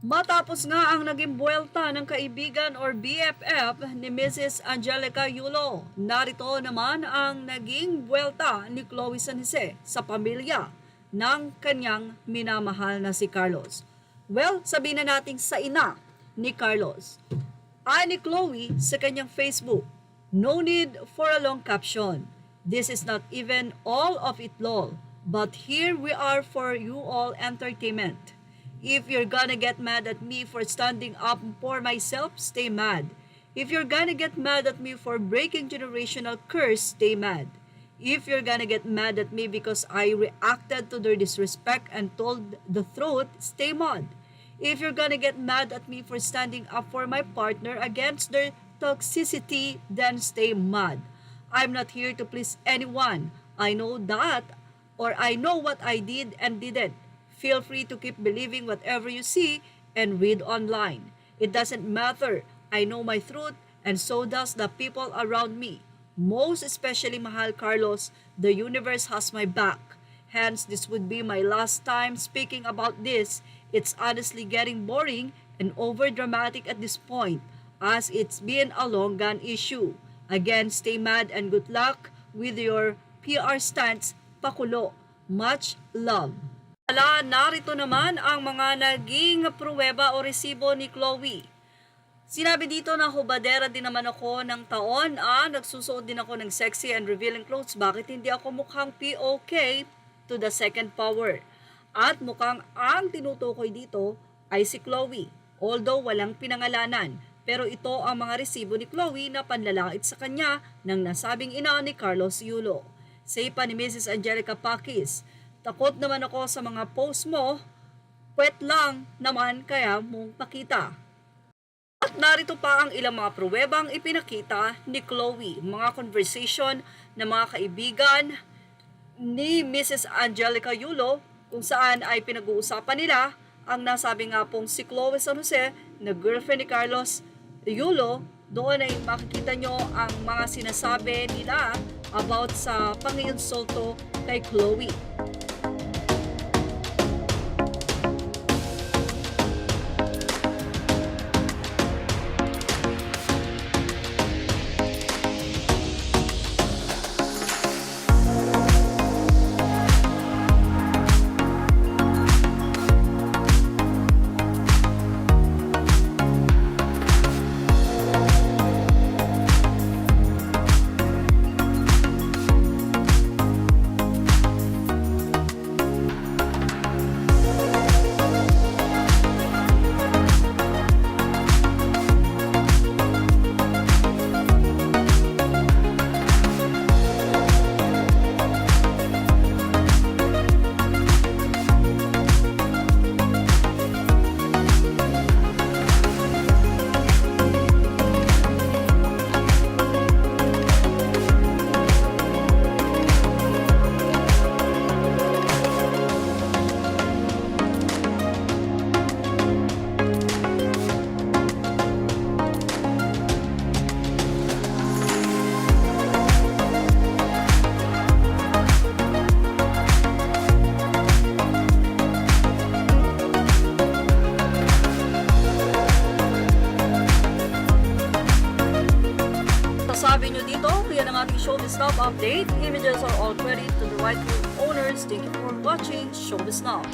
Matapos nga ang naging buwelta ng kaibigan or BFF ni Mrs. Angelica Yulo, narito naman ang naging buwelta ni Chloe San Jose sa pamilya ng kanyang minamahal na si Carlos. Well, sabihin na natin sa ina ni Carlos. Ni Chloe sa kanyang Facebook, "No need for a long caption. This is not even all of it lol, but here we are for you all entertainment. If you're gonna get mad at me for standing up for myself, stay mad. If you're gonna get mad at me for breaking generational curse, stay mad. If you're gonna get mad at me because I reacted to their disrespect and told the truth, stay mad. If you're gonna get mad at me for standing up for my partner against their toxicity, then stay mad. I'm not here to please anyone. I know that, or I know what I did and didn't. Feel free to keep believing whatever you see and read online. It doesn't matter. I know my truth, and so does the people around me. Most especially Mahal Carlos, the universe has my back. Hence, this would be my last time speaking about this. It's honestly getting boring and over-dramatic at this point, as it's been a long gone issue. Again, stay mad and good luck with your PR stunts, Pakulo. Much love." Narito naman ang mga naging pruweba o resibo ni Chloe. Sinabi dito na hubadera din naman ako ng taon, nagsusuot din ako ng sexy and revealing clothes. Bakit hindi ako mukhang POK to the second power? At mukhang ang tinutukoy dito ay si Chloe, although walang pinangalanan. Pero ito ang mga resibo ni Chloe na panlalait sa kanya ng nasabing ina ni Carlos Yulo. Say pa ni Mrs. Angelica Pakis, "Takot naman ako sa mga post mo, puwet lang naman kaya mong pakita." At narito pa ang ilang mga pruwebang ipinakita ni Chloe, mga conversation ng mga kaibigan ni Mrs. Angelica Yulo, kung saan ay pinag-uusapan nila ang nasabi nga pong si Chloe San Jose na girlfriend ni Carlos Yulo. Doon ay makikita nyo ang mga sinasabi nila about sa panginsulto kay Chloe. Sabi nyo dito, yan ang ating Showbiz Now update. Images are all credit to the rightful owners. Thank you for watching Showbiz Now.